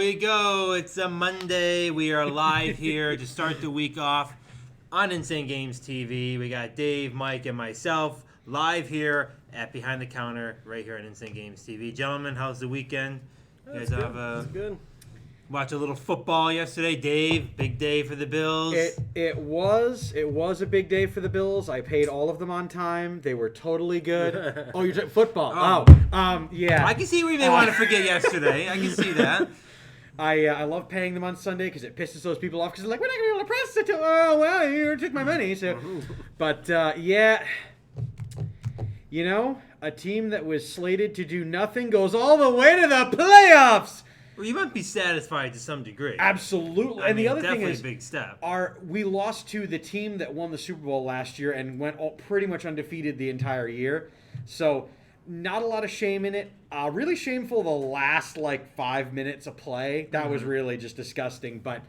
we go. It's a Monday. We are live here to start the week off on Insane Games TV. We got Dave, Mike, and myself live here at Behind the Counter right here on Insane Games TV. Gentlemen, how's the weekend? You guys have good. Watch a little football yesterday. Dave, big day for the Bills. It was a big day for the Bills. I paid all of them on time. They were totally good. Oh, you're talking football. Yeah. I can see where you may want to forget yesterday. I can see that. I love paying them on Sunday because it pisses those people off because they're like, we're not going to be able to press it. Oh, well, you took my money. So, but, yeah, you know, a team that was slated to do nothing goes all the way to the playoffs. Well, you might be satisfied to some degree. Absolutely. And the other thing is, a big step. We lost to the team that won the Super Bowl last year and went pretty much undefeated the entire year. So, not a lot of shame in it. Really shameful the last, 5 minutes of play. That was really just disgusting. But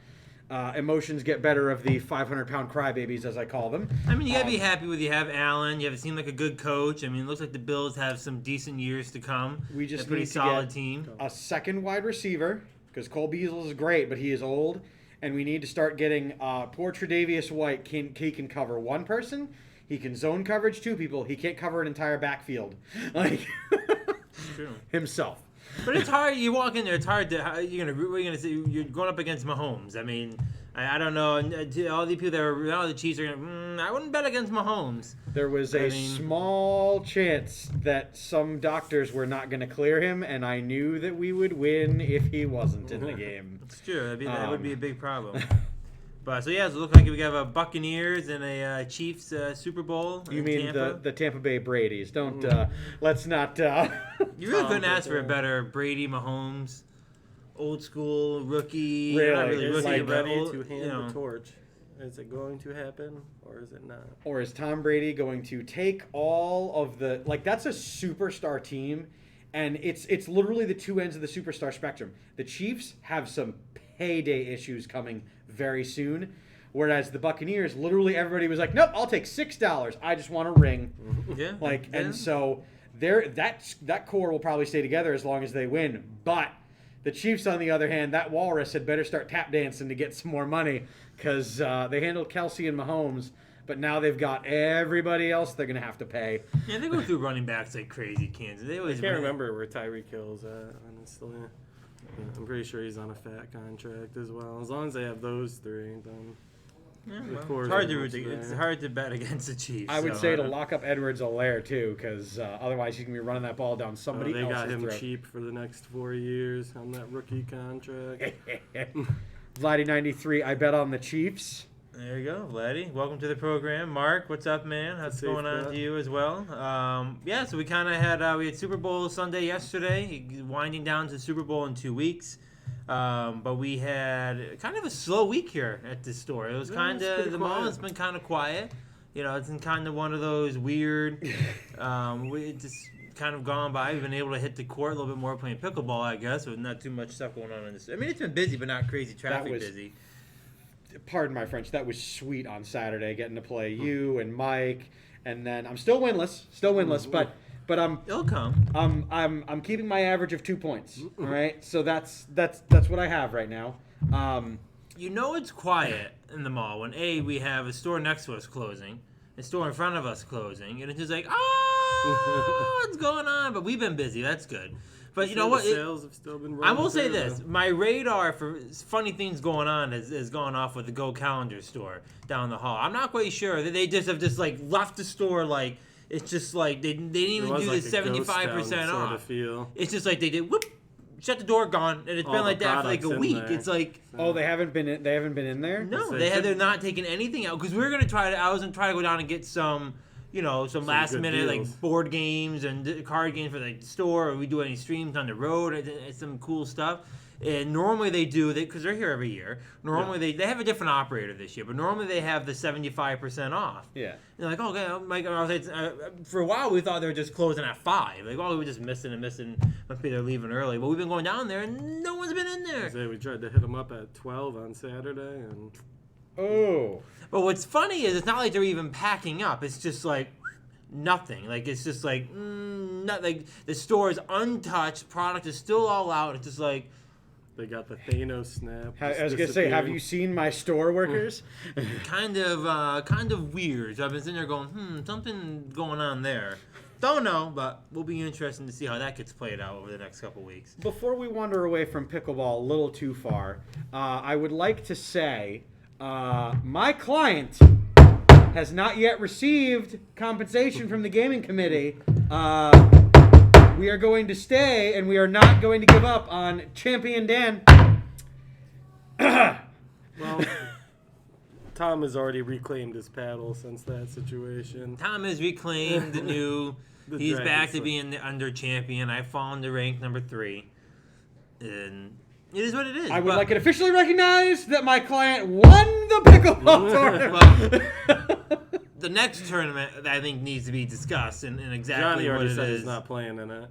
emotions get better of the 500-pound crybabies, as I call them. I mean, you got to be happy with you have Allen. You have seemed like a good coach. I mean, it looks like the Bills have some decent years to come. We just a pretty need to solid get team. A second wide receiver, because Cole Beasley is great, but he is old. And we need to start getting poor Tre'Davious White. He can cover one person. He can zone coverage two people. He can't cover an entire backfield. True. Himself. But it's hard. You walk in there. It's hard to. You're gonna say you're going up against Mahomes. I mean, I don't know. And all the people that are all the Chiefs are gonna. I wouldn't bet against Mahomes. There was a small chance that some doctors were not going to clear him, and I knew that we would win if he wasn't in the game. It's true. That would be a big problem. But so yeah, it looks like we have a Buccaneers and a Chiefs Super Bowl. You mean Tampa. the Tampa Bay Brady's? Don't let's not. You really couldn't ask for a better Brady, Mahomes, old school rookie. Really? Not really Is rookie, he but ready old, to hand the torch? Is it going to happen or is it not? Or is Tom Brady going to take all of the that's a superstar team, and it's literally the two ends of the superstar spectrum. The Chiefs have some payday issues coming very soon, whereas the Buccaneers, literally everybody was like, nope, I'll take $6. I just want a ring. Yeah. And so that core will probably stay together as long as they win. But the Chiefs, on the other hand, that walrus had better start tap dancing to get some more money because they handled Kelsey and Mahomes, but now they've got everybody else they're going to have to pay. Yeah, they go through running backs like crazy, Kansas. They always I can't remember where Tyreek Hill's at, honestly. I'm pretty sure he's on a fat contract as well. As long as they have those three, then it's hard to bet against the Chiefs. I would say to lock up Edwards-Helaire too, because otherwise he's going to be running that ball down somebody else's throat. They got him cheap for the next 4 years on that rookie contract. Vladdy93, I bet on the Chiefs. There you go, Vladdy. Welcome to the program. Mark, what's up, man? How's it going on to you as well? So we kind of had we had Super Bowl Sunday yesterday, winding down to Super Bowl in 2 weeks. But we had kind of a slow week here at this store. It was kind of, the mall has been kind of quiet. You know, it's been kind of one of those weird, we just kind of gone by. We've been able to hit the court a little bit more playing pickleball, I guess, with not too much stuff going on in this. I mean, it's been busy, but not crazy traffic busy. Pardon my French, that was sweet on Saturday, getting to play you and Mike, and then I'm still winless, but it'll come. I'm keeping my average of 2 points. All right, so that's what I have right now. You know it's quiet in the mall when we have a store next to us closing, a store in front of us closing, and it's just like, what's going on? But we've been busy. That's good. But you know what? Sales have still been I will say this. My radar for funny things going on has gone off with the Go Calendar store down the hall. I'm not quite sure. They just have left the store like it's just like they didn't even do the 75% off. Sort of feel. It's just like they did whoop, shut the door, gone, and it's been like that for like a week. There. It's like they haven't been in there. No, they're not taking anything out because we were gonna try to. I was gonna try to go down and get some. You know, some last minute deals. like board games and card games for the store, or we do any streams on the road, and some cool stuff. And normally they do, because they're here every year. Normally they have a different operator this year, but normally they have the 75% off. Yeah. And like, okay, Mike, I was like, for a while we thought they were just closing at 5. Like, we were just missing. Must be they're leaving early. But we've been going down there and no one's been in there. We tried to hit them up at 12 on Saturday and. Oh. But what's funny is it's not like they're even packing up. It's just like nothing. Like it's just like not like the store is untouched. Product is still all out. It's just like They got the Thanos snap. I was gonna say, have you seen my store workers? kind of weird. So I've been sitting there going, something going on there. Don't know, but we'll be interested to see how that gets played out over the next couple weeks. Before we wander away from pickleball a little too far, I would like to say my client has not yet received compensation from the gaming committee. We are going to stay, and we are not going to give up on Champion Dan. Well, Tom has already reclaimed his paddle since that situation. Tom has reclaimed the new. He's Dragon back to Slip. being the under champion. I've fallen to rank number 3, and it is what it is. I would but- like it officially recognized that my client won the pickleball tournament. Well, the next tournament I think needs to be discussed and exactly Johnny what already it said is. he's not playing in it.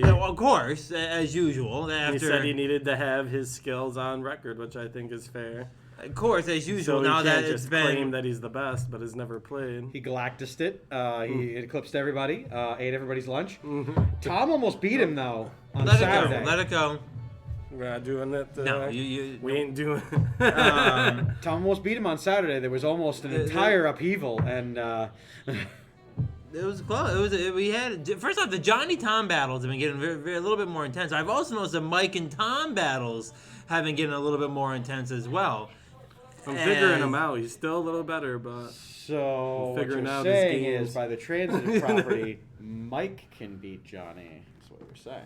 Of course, as usual. He After, said he needed to have his skills on record, which I think is fair. of course, as usual. So Now he that can't it's just been claim that he's the best, but has never played. He Galactused it. He eclipsed everybody. Ate everybody's lunch. Mm-hmm. Tom almost beat him though on let Saturday. it go. Let it go. We're not doing that today. No, you we ain't doing Um, Tom almost beat him on Saturday. There was almost an The- entire upheaval, and It was close. We had first off the Johnny Tom battles have been getting a little bit more intense. I've also noticed the Mike and Tom battles have been getting a little bit more intense as well. I'm figuring And- him out. He's still a little better, but so what Figuring you're out his saying games. is by the transitive property, Mike can beat Johnny. That's what we're saying.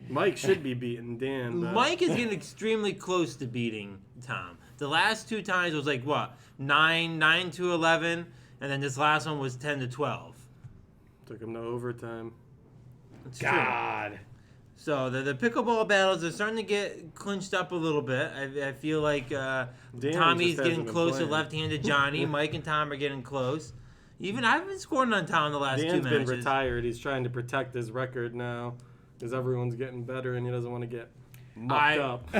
Mike should be beating Dan. But Mike is getting extremely close to beating Tom. The last 2 times was like what 9 to 11, and then this last one was 10 to 12. took him to overtime. It's true. God. So the pickleball battles are starting to get clinched up a little bit. I feel like just Tommy's hasn't getting been close to playing. left-handed Johnny. Mike and Tom are getting close. Even I've been scoring on Tom the last 2 Dan's matches. been retired. He's trying to protect his record now because everyone's getting better and he doesn't want to get mucked up.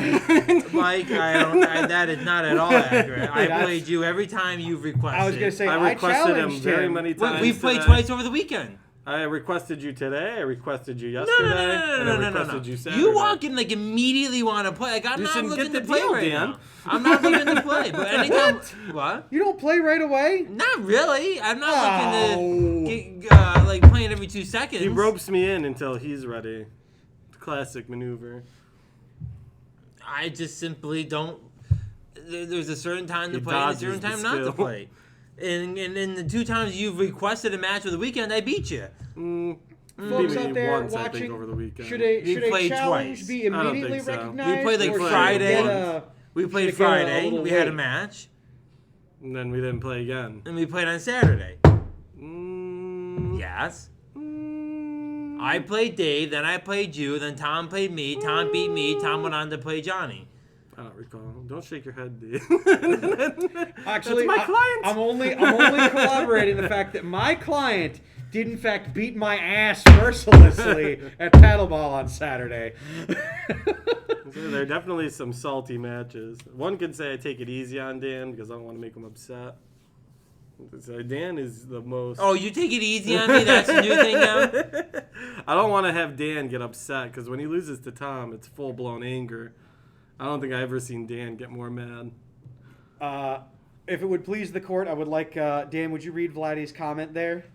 Mike, that is not at all accurate. I That's- played you every time you've requested. I was gonna say I requested him challenged very him. many times. We played today. twice over the weekend. I requested you today. I requested you No, yesterday. no, no, no, and no, I no, no, requested no. you Saturday. You walk in like immediately want to play. Like I'm You not shouldn't looking get to the play deal, right Dan. now. I'm not looking to play. But anytime, what? You don't play right away? Not really. I'm not looking to Oh. get, like playing every 2 seconds. He ropes me in until he's ready. Classic maneuver. I just simply don't. There's a certain time to He play and a dodges certain the time not to skill. play. And in the 2 times you've requested a match of the weekend, I beat you. Folks Beat me out there once, I think, watching, over the weekend. should a We played challenge twice. be I don't immediately think so. recognized? We played, like, or should it Friday. get a- We should played it get a Friday. little We had a wait? match, And then we didn't play again. and we played on Saturday. Mm, Yes. mm, I played Dave, then I played you, then Tom played me. Tom beat me. Tom went on to play Johnny. I don't recall. Don't shake your head, dude. Actually, That's my client. I'm only corroborating the fact that my client did in fact beat my ass mercilessly at paddleball on Saturday. There are definitely some salty matches. One could say I take it easy on Dan because I don't want to make him upset. So Dan is the most. Oh, you take it easy on me? That's a new thing now? I don't want to have Dan get upset because when he loses to Tom, it's full blown anger. I don't think I've ever seen Dan get more mad. If it would please the court, I would like Dan. Would you read Vladdy's comment there?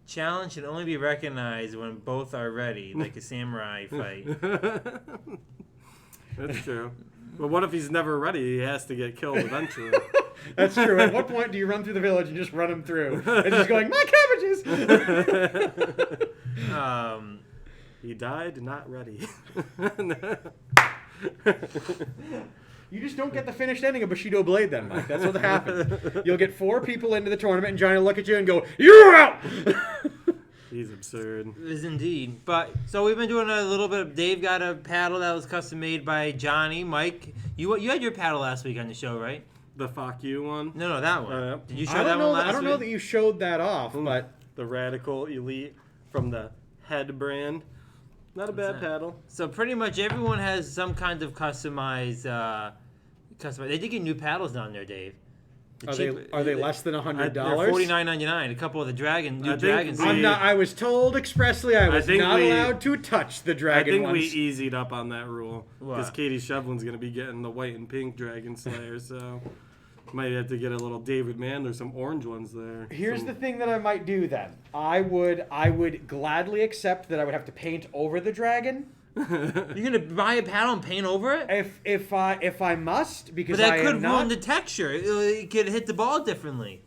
Challenge should only be recognized when both are ready, like a samurai fight. That's true. But what if he's never ready? He has to get killed eventually. That's true. At what point do you run through the village and just run him through? And he's going, my cabbages! He died not ready. You just don't get the finished ending of Bushido Blade then, Mike. That's what happens. You'll get 4 people into the tournament, and Johnny will look at you and go, you're out! He's absurd. Is indeed. But so we've been doing a little bit. Dave got a paddle that was custom made by Johnny. Mike, you had your paddle last week on the show, right? The fuck you one. No, that one. Yeah. Did you show I that don't know. one last I don't know week? that you showed that off, but The Radical Elite from the Head brand. Not a bad that? paddle. So pretty much everyone has some kind of customized. They did get new paddles down there, Dave. Are they less than $100? They're $49.99. A couple of the new dragons. I was told expressly I was not allowed to touch the I dragon think ones. we eased up on that rule because What? Katie Shevlin's going to be getting the white and pink Dragon Slayer, so might have to get a little David Mann. There's some orange ones there. Here's the thing that I might do then. I would gladly accept that I would have to paint over the dragon You're gonna buy a paddle and paint over it? if I must, because But that I could am ruin not. the texture. It could hit the ball differently.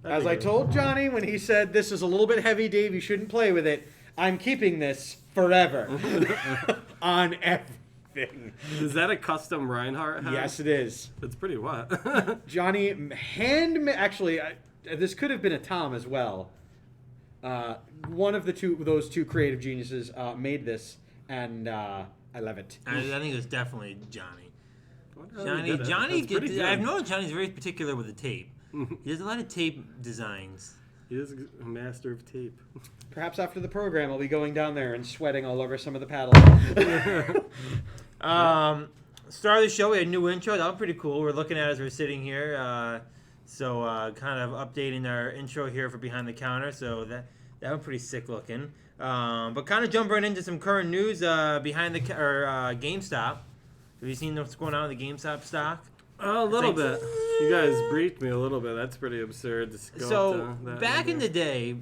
As I told Johnny when he said this is a little bit heavy, Dave, you shouldn't play with it. I'm keeping this forever on everything. Is that a custom Reinhardt head? Yes, it is. It's pretty wet. Johnny actually, this could have been a Tom as well. One of those two creative geniuses made this, and I love it. I think it was definitely Johnny. Johnny, I've noticed Johnny's very particular with the tape. He does a lot of tape designs. He is a master of tape. Perhaps after the program, I'll be going down there and sweating all over some of the paddle. Start of the show, we had a new intro. That was pretty cool. We're looking at it as we're sitting here. Kind of updating our intro here for Behind the Counter. So that was pretty sick looking. But kind of jumping right into some current news behind GameStop. Have you seen what's going on with the GameStop stock? A little bit. You guys briefed me a little bit. That's pretty absurd. So back in the day,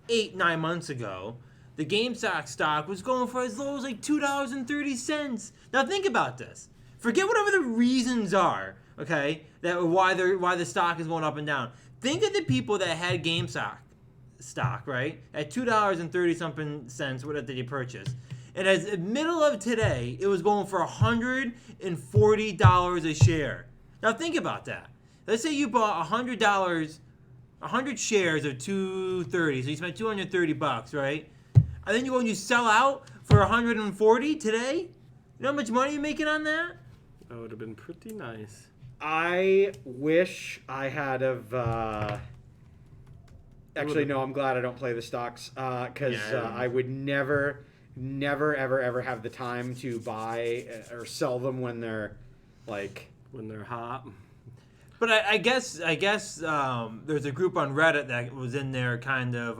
8-9 months ago, the GameStop stock was going for as low as like $2.30. Now think about this. Forget whatever the reasons are, okay, that why the stock is going up and down. Think of the people that had GameStop stock, right, at $2.30 something cents. What did you purchase? And as in the middle of today, it was going for $140 a share. Now think about that. Let's say you bought $100 shares of $2.30, so you spent $230, right? And then you go and you sell out for $140 today. You know how much money you're making on that? That would have been pretty nice. I wish I had Actually, no. I'm glad I don't play the stocks because I would never, ever have the time to buy or sell them when they're when they're hot. But I guess there's a group on Reddit that was in there kind of,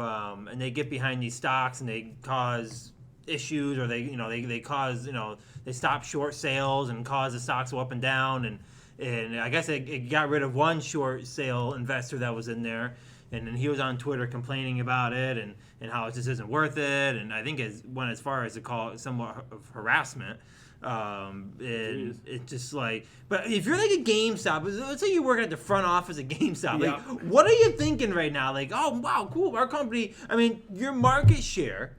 and they get behind these stocks and they cause issues, or they cause, they stop short sales and cause the stocks go up and down, and I guess it got rid of one short sale investor that was in there, and then he was on Twitter complaining about it and how it just isn't worth it, and I think it went as far as to call it somewhat of harassment. It's just like, but if you're like a GameStop, let's say you're working at the front office at GameStop, like, what are you thinking right now? Like, oh wow, cool, our company. I mean, your market share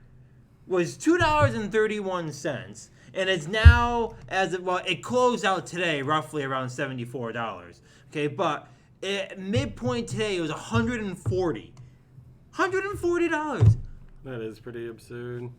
was $2.31, and it's now it closed out today roughly around $74. Okay, but at midpoint today it was $140. $140. That is pretty absurd.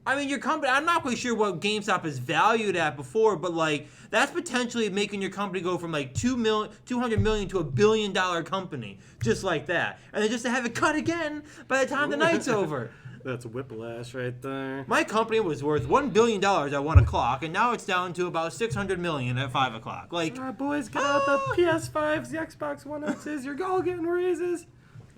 I mean, your company, I'm not quite sure what GameStop is valued at before, but like that's potentially making your company go from like $200 million to $1 billion company, just like that. And then just to have it cut again by the time the night's over. That's whiplash right there. My company was worth $1 billion at 1 o'clock, and now it's down to about $600 million at 5 o'clock. Like, all right, boys, get out the PS5s, the Xbox One X's. You're all getting raises.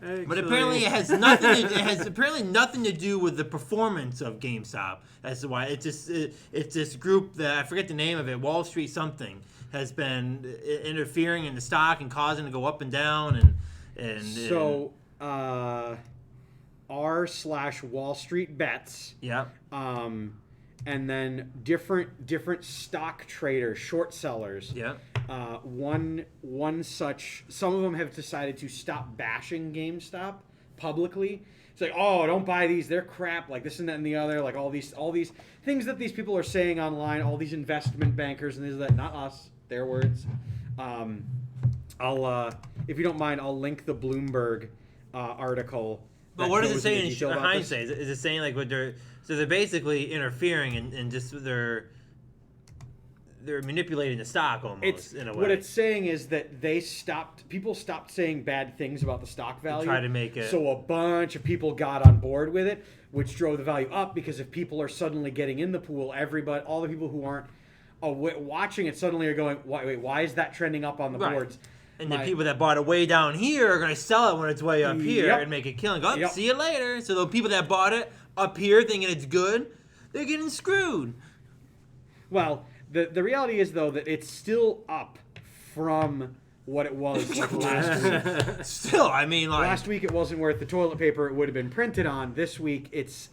Actually, but apparently it has nothing. It has apparently nothing to do with the performance of GameStop. That's why it's this group that I forget the name of it. Wall Street something has been interfering in the stock and causing it to go up and down so r/Wall Street Bets. Yeah. And then different stock traders, short sellers. Yeah. One such, some of them have decided to stop bashing GameStop publicly. It's like, oh, don't buy these, they're crap, like this and that and the other, like all these things that these people are saying online, all these investment bankers and this and that, not us, their words. I'll if you don't mind, I'll link the Bloomberg article. But what does it say in hindsight? Is it saying like what they're basically interfering and just they're manipulating the stock almost in a way. What it's saying is that people stopped saying bad things about the stock value. Try to make it. So a bunch of people got on board with it, which drove the value up because if people are suddenly getting in the pool, all the people who aren't watching it suddenly are going, wait, why is that trending up on the Right. boards? And the people that bought it way down here are going to sell it when it's way up here Yep. and make a killing. Go, Yep. see you later. So the people that bought it up here thinking it's good, they're getting screwed. Well, the reality is, though, that it's still up from what it was like last week. Still, I mean, like... Last week it wasn't worth the toilet paper it would have been printed on. This week it's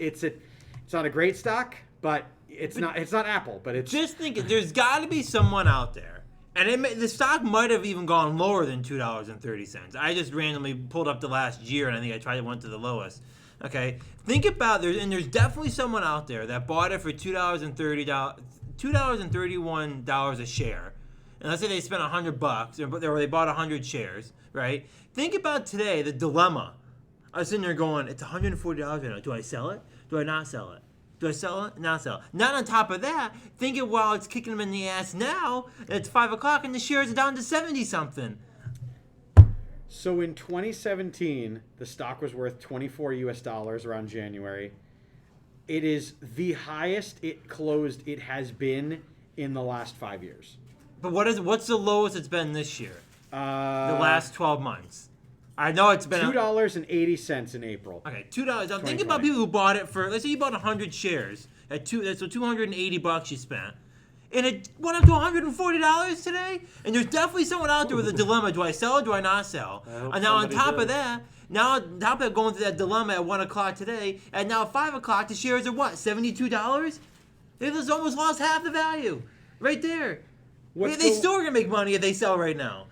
not a great stock, but it's not Apple, but it's Just think, there's got to be someone out there. And the stock might have even gone lower than $2.30. I just randomly pulled up the last year, and I think I tried to went to the lowest. Okay, think about there's definitely someone out there that bought it for $2.31 a share. And let's say they spent $100, or they bought 100 shares, right? Think about today, the dilemma. I was sitting there going, it's $140 right now. Do I sell it? Do I not sell it? Do I sell it? Not sell it. Not on top of that, think it while it's kicking them in the ass now, it's 5 o'clock and the shares are down to 70-something. So in 2017, the stock was worth $24 around January. It is the highest it closed it has been in the last 5 years. But what's the lowest it's been this year? The The last 12 months. I know it's been $2.80 in April. Okay, $2. Now think about people who bought it for. Let's say you bought 100 shares at that's so $280 you spent, and it went up to $140 today. And there's definitely someone out there with a dilemma: do I sell or do I not sell? And now on top of that, going through that dilemma at 1 o'clock today, and now at 5 o'clock the shares are what, $72? They've almost lost half the value, right there. They still are gonna make money if they sell right now.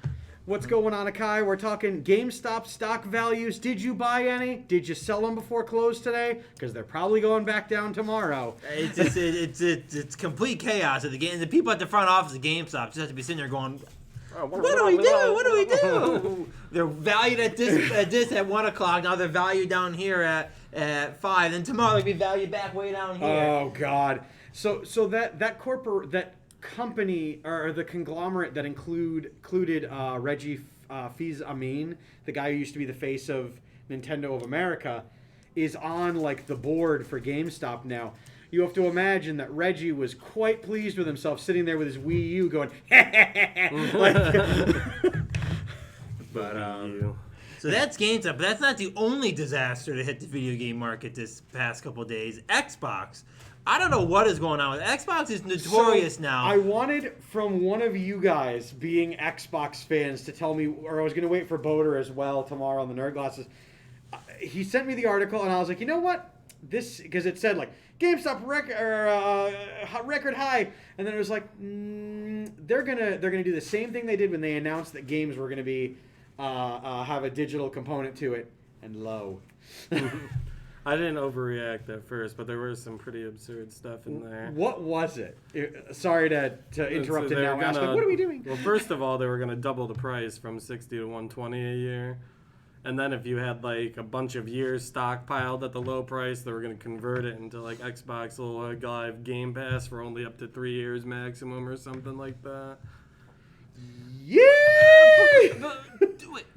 What's going on, Akai? We're talking GameStop stock values. Did you buy any? Did you sell them before close today? Because they're probably going back down tomorrow. It's complete chaos at the game. The people at the front office of GameStop just have to be sitting there going, What What do we do? What do we do? They're valued at this at 1 o'clock. Now they're valued down here at 5. Then tomorrow they'll be valued back way down here. Oh God! So that company or the conglomerate that included Reggie Fils-Amin, the guy who used to be the face of Nintendo of America, is on like the board for GameStop now. You have to imagine that Reggie was quite pleased with himself, sitting there with his Wii U, going, So that's GameStop, but that's not the only disaster to hit the video game market this past couple of days. Xbox. I don't know what is going on with Xbox. Is notorious now. I wanted from one of you guys, being Xbox fans, to tell me, or I was going to wait for Boder as well tomorrow on the Nerd Glasses. He sent me the article, and I was like, you know what? Because it said like GameStop record high, and then it was like they're gonna do the same thing they did when they announced that games were gonna be have a digital component to it, and lo. I didn't overreact at first, but there was some pretty absurd stuff in there. What was it? Sorry to interrupt it now. Ask, like, what are we doing? Well, first of all, they were going to double the price from $60 to $120 a year. And then if you had like a bunch of years stockpiled at the low price, they were going to convert it into like Xbox Live Game Pass for only up to 3 years maximum or something like that. Yay!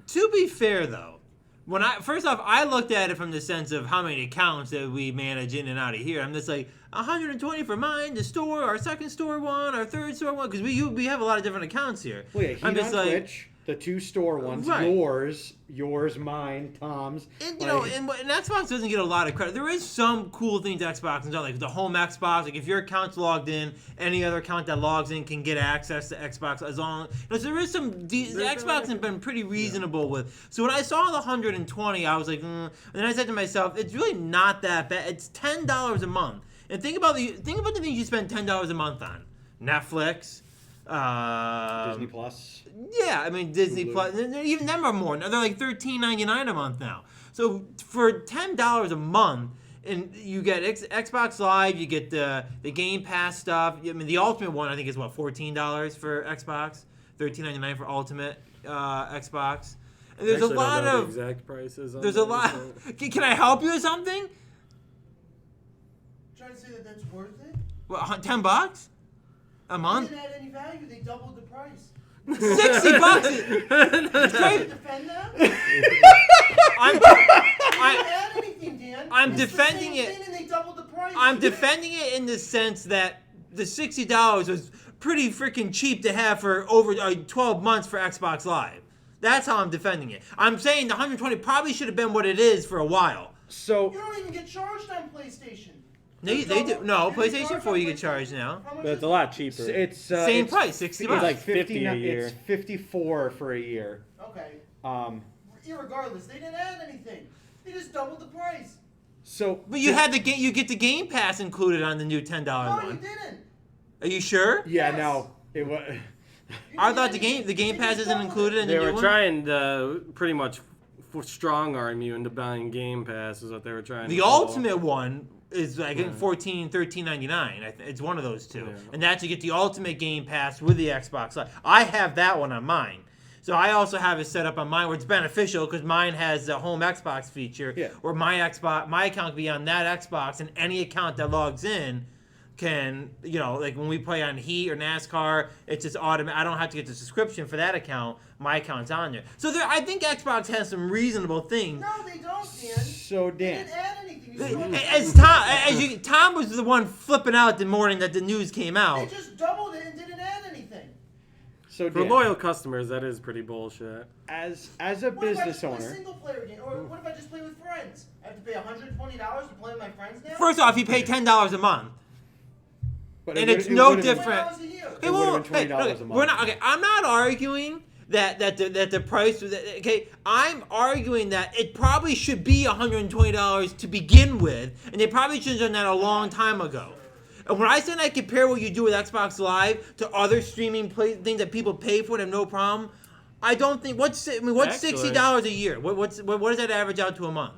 To be fair, though, first off, I looked at it from the sense of how many accounts that we manage in and out of here. I'm just like 120 for mine, the store, our second store one, our third store one, because we have a lot of different accounts here. Well, yeah, I'm just on like, Twitch, the 2 store ones, Right. yours, mine, Tom's. And and Xbox doesn't get a lot of credit. There is some cool things Xbox has done, like the home Xbox. Like if your account's logged in, any other account that logs in can get access to Xbox as long. So there is some. The Xbox has been pretty reasonable with. So when I saw the 120, I was like, and then I said to myself, it's really not that bad. It's $10 a month. And think about the things you spend $10 a month on: Netflix. Disney Plus. Yeah, I mean Disney Hulu. Plus. Even them are more. They're like $13.99 a month now. So for $10 a month, and you get Xbox Live, you get the Game Pass stuff. I mean the Ultimate one I think is what, $14 for Xbox, $13.99 for Ultimate Xbox. And there's a lot of the exact prices. there's a lot. Can I help you with something? Trying to say that that's worth it? What, $10 a month? They didn't add any value. They doubled the price. $60. It's You great. defend that? I, They didn't add anything, Dan. I'm It's defending the same it. Thing and they doubled the price. I'm defending it in the sense that the $60 was pretty freaking cheap to have for over 12 months for Xbox Live. That's how I'm defending it. I'm saying the 120 probably should have been what it is for a while. So You don't even get charged on PlayStation. They do. No, PlayStation 4 you get charged now. How much But it's is a lot cheaper. it's Same it's, price, 60 It's bucks. like 50 a year. It's 54 for a year. Okay. Um, Irregardless, they didn't add anything. They just doubled the price. so But you had the game. You get the Game Pass included on the new $10 No, you one. didn't. Are you sure? yeah, Yes. no, it was. You I didn't thought get the anything. Game They Pass just isn't doubled included it. in the They new were one. trying to pretty much strong arm you into buying Game Pass is what they were trying The to pull. ultimate one is I think $13.99. It's one of those two, Yeah. and that's you get the ultimate Game Pass with the Xbox Live. I have that one on mine, so I also have it set up on mine where it's beneficial because mine has the home Xbox feature, Yeah. where my account can be on that Xbox, and any account that logs in can, like when we play on Heat or NASCAR, it's just automatic. I don't have to get the subscription for that account. My account's on there. So I think Xbox has some reasonable things. No, they don't, Dan. So They Dan, didn't add anything. You still have As Tom was the one flipping out the morning that the news came They out. just doubled it and didn't add anything. so For Dan, loyal customers, that is pretty bullshit. as a What if I business just play owner, single player game? Or what if I just play with friends? I have to pay $120 to play with my friends now? First off, you pay $10 a month. but And it it's would- it no would've been- different. $20 a year. It would've been $20 a month. We're not okay. I'm not arguing that the price. Okay, I'm arguing that it probably should be $120 to begin with, and they probably should have done that a long time ago. And when I said I compare what you do with Xbox Live to other streaming things that people pay for and have no problem, I don't think what's Actually- $60 a year? What does that average out to a month?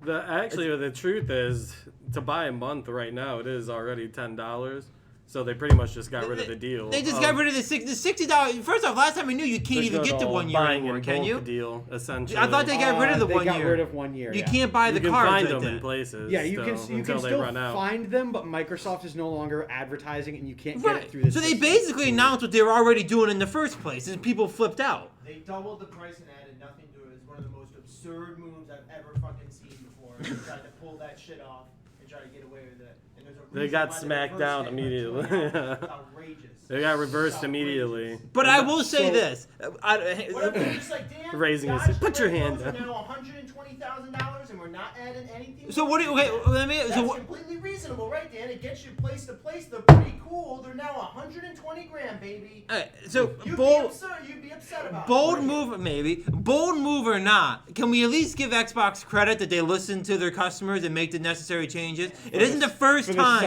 The truth is, to buy a month right now, it is already $10. So they pretty much just got rid of the deal. They just got rid of the $60. First off, last time we knew you can't even get the 1 year buying anymore, in can bulk you? deal, essentially. I thought they got rid of the they 1 got year. rid of 1 year. You yeah. can't buy the you can cards find like them in that. places. Yeah, you can until they still run out. find them, but Microsoft is no longer advertising, and you can't get it through this. So they system. basically announced what they were already doing in the first place, and people flipped out. They doubled the price and added nothing to it. It's one of the most absurd moves I've ever fucking seen before. They tried to pull that shit off and try to get away with it. And there's a They reason got why smacked reversed down it by immediately. $20. It's outrageous. They got reversed It's immediately. outrageous. But I will say So- this: What if they're just like, Dan, Raising his- Dodge put your Durango's hand are down. now $120,000 and we're not adding anything. so what? Do you, okay, let me. That's So what, completely reasonable, right, Dan? It gets you place to place. They're pretty cool. They're now 120 grand, baby. so You'd bold. be upset about Bold it. move, maybe. Bold move or not, can we at least give Xbox credit that they listen to their customers and make the necessary changes? It isn't the first for the time.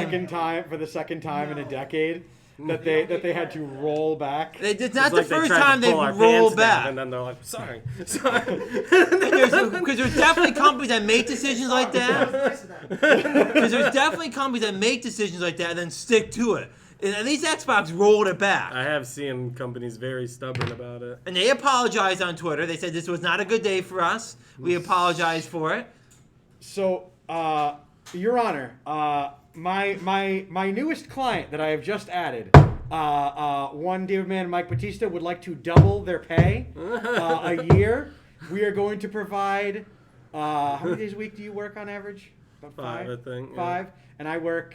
second time in a decade that they had to roll back. It's not It's the like they first tried to time they've pull our rolled pants down, back. and then they're like, sorry. Because there's definitely companies that make decisions like that. Nice of them. Because there's definitely companies that make decisions like that and then stick to it. And at least Xbox rolled it back. I have seen companies very stubborn about it. And they apologized on Twitter. They said this was not a good day for us. We apologize for it. So, Your Honor, my newest client that I have just added, one dear man, Mike Batista, would like to double their pay a year. We are going to provide. How many days a week do you work on average? About 5, I think. yeah. 5, and I work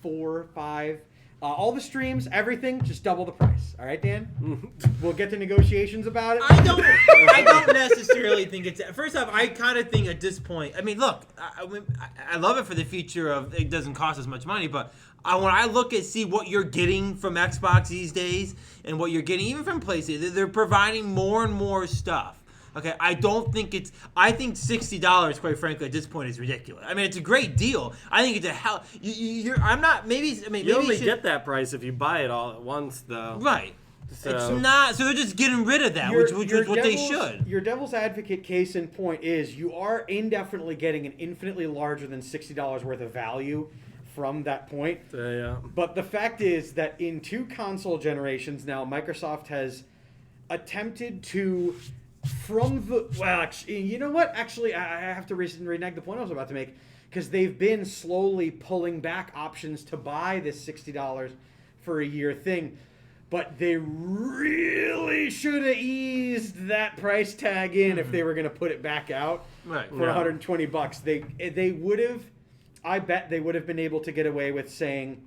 4, 5. All the streams, everything, just double the price. All right, Dan? We'll get to negotiations about it. I don't necessarily think it's. First off, I kind of think at this point. I mean, look, I love it for the future of it doesn't cost as much money, but when I look at see what you're getting from Xbox these days and what you're getting even from PlayStation, they're providing more and more stuff. Okay, I don't think it's. I think $60, quite frankly, at this point is ridiculous. I mean, it's a great deal. I think it's a hell. I'm not. Maybe. I mean, You maybe only should, get that price if you buy it all at once, though. right. So- It's not. So they're just getting rid of that, which is what they should. Your devil's advocate case in point is you are indefinitely getting an infinitely larger than $60 worth of value from that point. Yeah. But the fact is that in 2 console generations now, Microsoft has attempted to, you know what? Actually, I have to renege the point I was about to make, because they've been slowly pulling back options to buy this $60 for a year thing. But they really should have eased that price tag in if they were going to put it back out Right. for $120. They would have. I bet they would have been able to get away with saying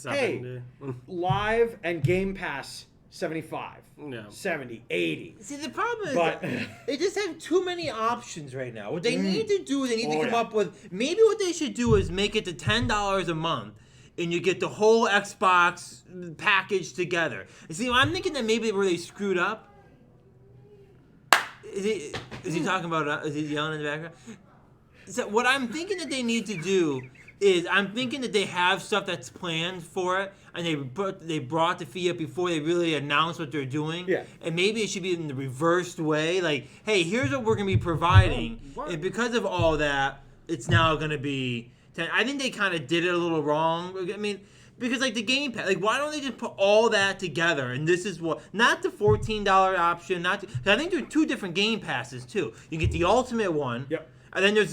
70. live and Game Pass 75, Yeah. 70, 80. See, the problem is But- they just have too many options right now. What they need to do is they need to Oh, come yeah. up with, maybe what they should do is make it to $10 a month, and you get the whole Xbox package together. You see, I'm thinking that maybe where they screwed up. Is he talking about? Is he yelling in the background? So what I'm thinking that they need to do is I'm thinking that they have stuff that's planned for it, and they brought the fee up before they really announced what they're doing. Yeah. And maybe it should be in the reversed way, like, hey, here's what we're gonna be providing, and because of all that, it's now gonna be 10. I think they kind of did it a little wrong. I mean, because like the Game Pass, like why don't they just put all that together? And this is what, not the $14 option, not. 'Cause I think there are two different Game Passes too. You get the Ultimate one. Yep. And then there's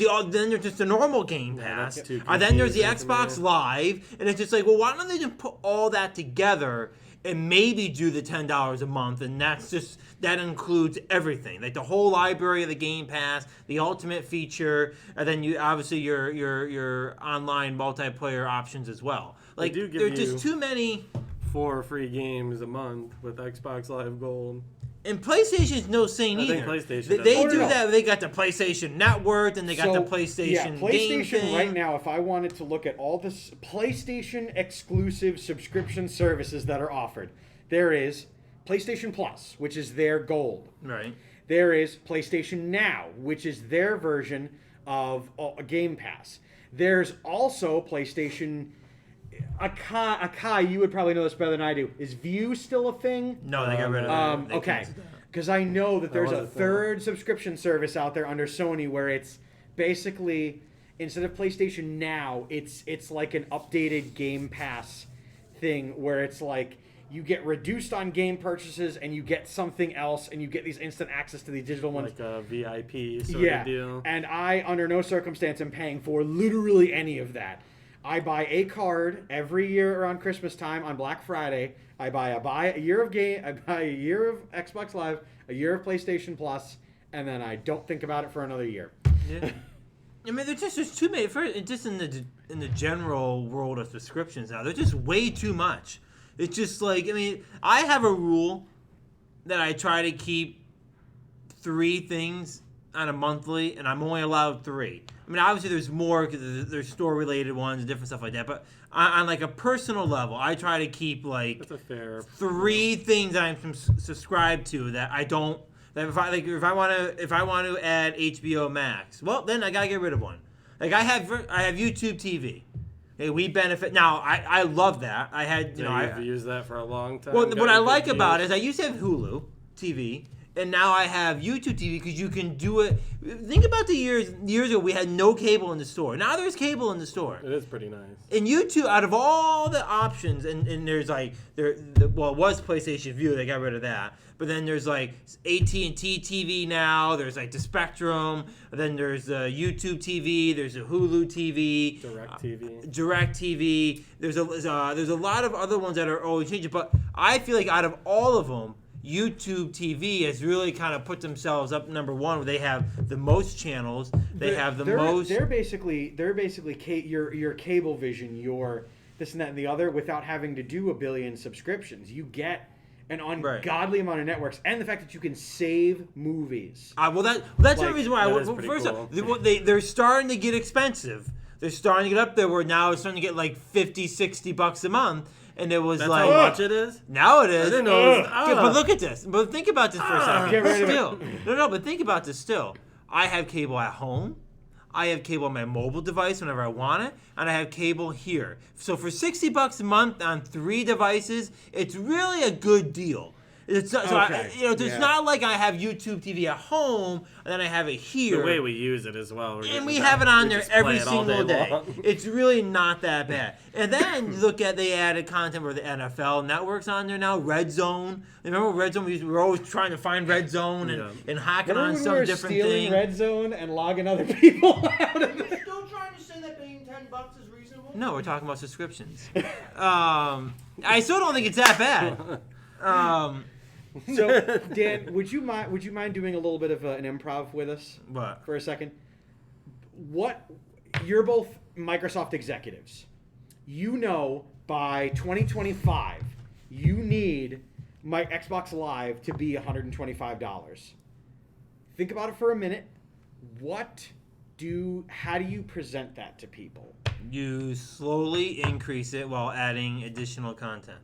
just the normal Game Pass. that's too And then there's the confusing for me. Xbox Live, and it's just like, well, why don't they just put all that together and maybe do the $10 a month? And that includes everything, like the whole library of the Game Pass, the Ultimate feature, and then you obviously your online multiplayer options as well. Like do give there's just you- too many. 4 free games a month with Xbox Live Gold. And PlayStation's no saint I either. think PlayStation They, does. they Oh, no, do no. that. They got the PlayStation Network, and they got the So, PlayStation yeah, game PlayStation thing. right now, if I wanted to look at all the PlayStation exclusive subscription services that are offered, there is PlayStation Plus, which is their gold. Right. There is PlayStation Now, which is their version of Game Pass. There's also PlayStation Akai, you would probably know this better than I do. Is View still a thing? No, they got rid of it. They Okay. canceled that. Because I know that there's was a a thing. third subscription service out there under Sony where it's basically, instead of PlayStation Now, it's like an updated Game Pass thing where it's like you get reduced on game purchases and you get something else and you get these instant access to the digital ones. Like a VIP sort Yeah, of deal. and I, under no circumstance, am paying for literally any of that. I buy a card every year around Christmas time on Black Friday. I buy a year of Xbox Live, a year of PlayStation Plus, and then I don't think about it for another year. Yeah. I mean, there's too many. Just in the general world of subscriptions now, there's just way too much. It's just like, I mean, I have a rule that I try to keep 3 things on a monthly, and I'm only allowed 3. I mean, obviously there's more because there's store-related ones and different stuff like that. But on like a personal level, I try to keep like That's a fair. 3 things I'm subscribed to that I don't. That if I want to add HBO Max, well then I gotta get rid of one. Like I have YouTube TV. Hey, we benefit now. I love that. I had You've used that for a long time. well, got what I good like about it deals. is I used to have Hulu TV, and now I have YouTube TV because you can do it. Think about the years ago we had no cable in the store. Now there's cable in the store. It is pretty nice. And YouTube, out of all the options, and there's like it was PlayStation View, they got rid of that. But then there's like AT&T TV now. There's like the Spectrum. Then there's the YouTube TV. There's a Hulu TV. Direct TV. There's a lot of other ones that are always changing. But I feel like out of all of them, YouTube TV has really kind of put themselves up number one. Where they have the most channels. They have the most. They're basically your Cablevision, your this and that and the other, without having to do a billion subscriptions. You get an ungodly amount of networks, and the fact that you can save movies. That's the Like, reason why. that is pretty First cool. off, they're starting to get expensive. They're starting to get up there where now it's starting to get like $50-$60 a month. And it was That's like how much it is? now it is. I didn't know it was- Okay, but look at this. But think about this for a second. Get rid of it. Still, no. But think about this. Still, I have cable at home. I have cable on my mobile device whenever I want it, and I have cable here. So for $60 a month on 3 devices, it's really a good deal. It's not, Okay. it's Yeah. not like I have YouTube TV at home and then I have it here. The way we use it as well. And we have it on We there just play every it all single day. long. It's really not that bad. And then you look at they added content where the NFL Network's on there now. Red Zone. Remember Red Zone? We were always trying to find Red Zone and hacking Remember on when we some were different stealing thing. Red Zone and logging other people out of it? Still trying to say that paying $10 is reasonable? No, we're talking about subscriptions. I still don't think it's that bad. So, Dan, would you mind doing a little bit of an improv with us But for a second? You're both Microsoft executives. You know by 2025, you need my Xbox Live to be $125. Think about it for a minute. How do you present that to people? You slowly increase it while adding additional content.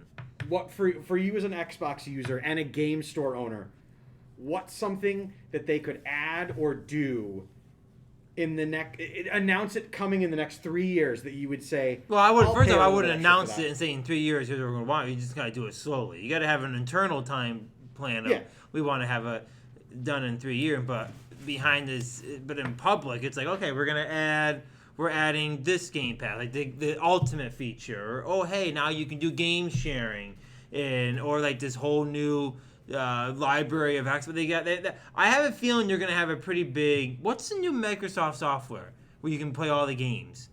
What for you as an Xbox user and a game store owner, what's something that they could add or do in the announce it coming in the next 3 years that you would say? Well, I would I'll first pay of a all, I little wouldn't extra for announce that. it and say in 3 years here's what we're going to want. You just got to do it slowly. You got to have an internal time plan of we want to have it done in 3 years, but behind this, but in public, it's like, okay, we're adding this game pass, like the ultimate feature, or hey, now you can do game sharing, or like this whole new library of hacks. But I have a feeling you're gonna have a pretty big. What's the new Microsoft software where you can play all the games?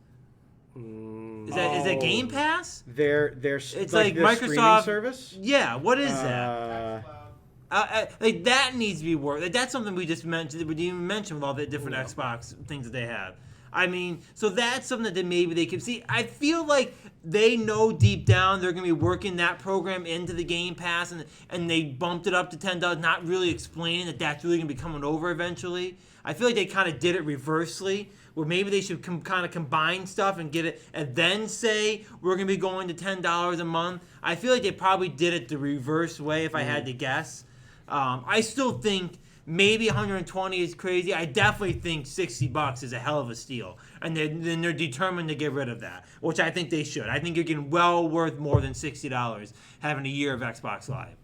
Is that Game Pass? It's like their streaming Microsoft service. Yeah, what is that? Cloud. Like that needs to be worked. Like, that's something we just mentioned. We didn't even mention with all the different Xbox things that they have. I mean, so that's something that maybe they can see. I feel like they know deep down they're going to be working that program into the Game Pass, and they bumped it up to $10, not really explaining that that's really going to be coming over eventually. I feel like they kind of did it reversely, where maybe they should kind of combine stuff and get it, and then say we're going to be going to $10 a month. I feel like they probably did it the reverse way, if I had to guess. I still think maybe 120 is crazy. I definitely think $60 is a hell of a steal, and then they're determined to get rid of that, which I think they should. I think you're getting well worth more than $60 having a year of Xbox Live.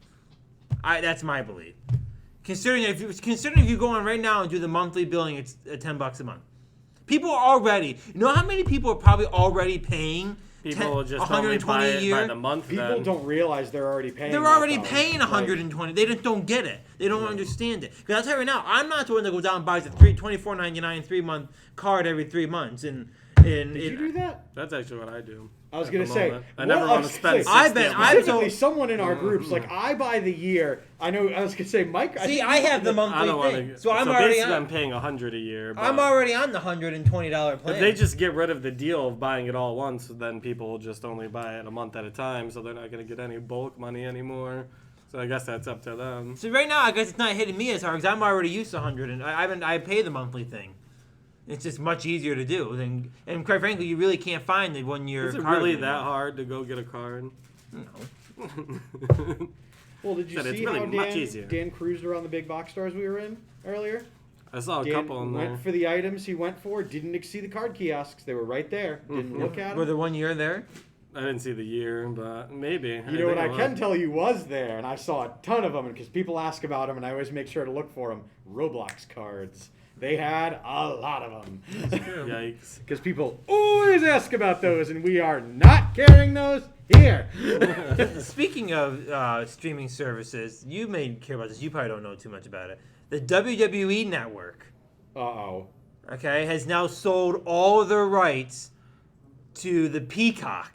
That's my belief. Considering if you go on right now and do the monthly billing, it's $10 a month. People are already. You know how many people are probably already paying? People will just 120 only buy a it year. by the month. People then. don't realize they're already paying. They're that, already though. paying Like, 120. They just don't get it. They don't understand it. Because I'll tell you right now, I'm not the one that goes out and buys a $24.99 3-month card every 3 months. Did you do that? That's actually what I do. I was at gonna the say. moment. I never want to spend. I've been- I've Specifically, so- someone in our groups, like I buy the year. I know. I was gonna say, Mike. See, I have the I monthly don't want thing, to. so I'm already basically, on. I'm paying $100 a year. But I'm already on the $120 plan. If they just get rid of the deal of buying it all once, then people will just only buy it a month at a time, so they're not going to get any bulk money anymore. So I guess that's up to them. So right now, I guess it's not hitting me as hard because I'm already used to 100, and I pay the monthly thing. It's just much easier to do, and quite frankly, you really can't find the 1 year. Is it card really anymore. that hard to go get a card? No. Well, did you Said it's see really how much easier. Dan cruised around the big box stores we were in earlier? I saw a Dan couple in went there. for the items he went for. Didn't see the card kiosks. They were right there. Didn't look at Were them. the 1 year there? I didn't see the year, but maybe. You know what I think can was. tell you was there, and I saw a ton of them, because people ask about them, and I always make sure to look for them. Roblox cards. They had a lot of them. Yikes. Because people always ask about those, and we are not carrying those here. Speaking of streaming services, you may care about this. You probably don't know too much about it. The WWE Network, Uh-oh. okay, has now sold all of their rights to the Peacock,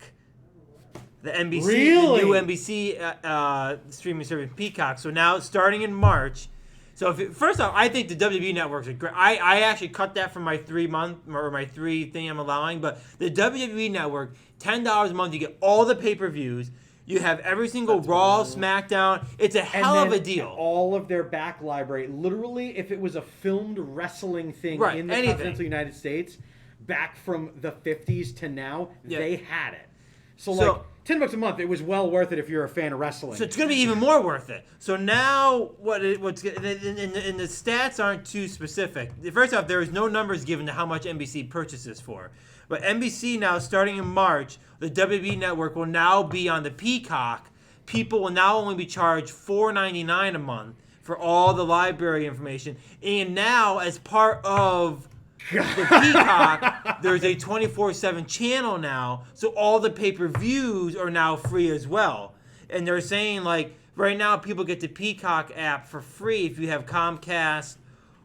the NBC, Really? the new NBC streaming service Peacock. So now, starting in March. So first off, I think the WWE Networks are great. I actually cut that from my 3 month or my 3 thing I'm allowing, but the WWE Network, $10 a month, you get all the pay-per-views. You have every single Raw, SmackDown. It's a hell of a deal. All of their back library. Literally, if it was a filmed wrestling thing Right, in the anything. continental United States, back from the 50s to now, Yeah. they had it. So, So- like, $10 a month, it was well worth it if you're a fan of wrestling. So it's going to be even more worth it. So now, and the stats aren't too specific. First off, there is no numbers given to how much NBC purchases for. But NBC now, starting in March, the WWE Network will now be on the Peacock. People will now only be charged $4.99 a month for all the library information. And now, as part of the Peacock, there's a 24/7 channel now, so all the pay-per-views are now free as well. And they're saying, like, right now people get the Peacock app for free if you have Comcast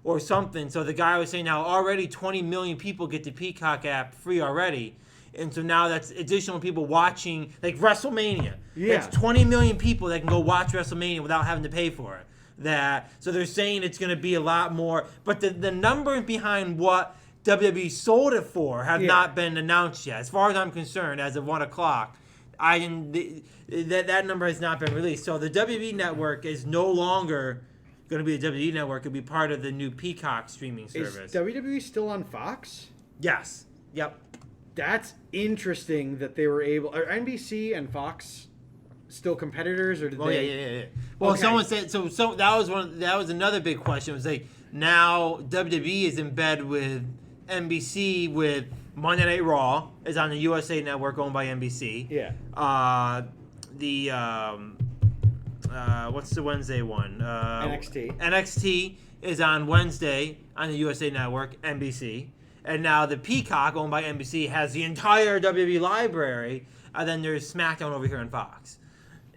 or something. So the guy was saying now already 20 million people get the Peacock app free already. And so now that's additional people watching, like WrestleMania. Yeah. That's 20 million people that can go watch WrestleMania without having to pay for it. So they're saying it's going to be a lot more, but the numbers behind what WWE sold it for have not been announced yet. As far as I'm concerned, as of 1 o'clock, I didn't. That number has not been released. So the WWE network is no longer going to be the WWE network. It'll be part of the new Peacock streaming service. Is WWE still on Fox? Yes. Yep. That's interesting that they were able. Are NBC and Fox still competitors, or did Oh they? yeah. Well, Okay. someone said so. That was another big question. It was like now WWE is in bed with NBC with Monday Night Raw is on the USA Network owned by NBC. Yeah. What's the Wednesday one? NXT. NXT is on Wednesday on the USA Network, NBC. And now the Peacock, owned by NBC, has the entire WWE library. And then there's SmackDown over here on Fox.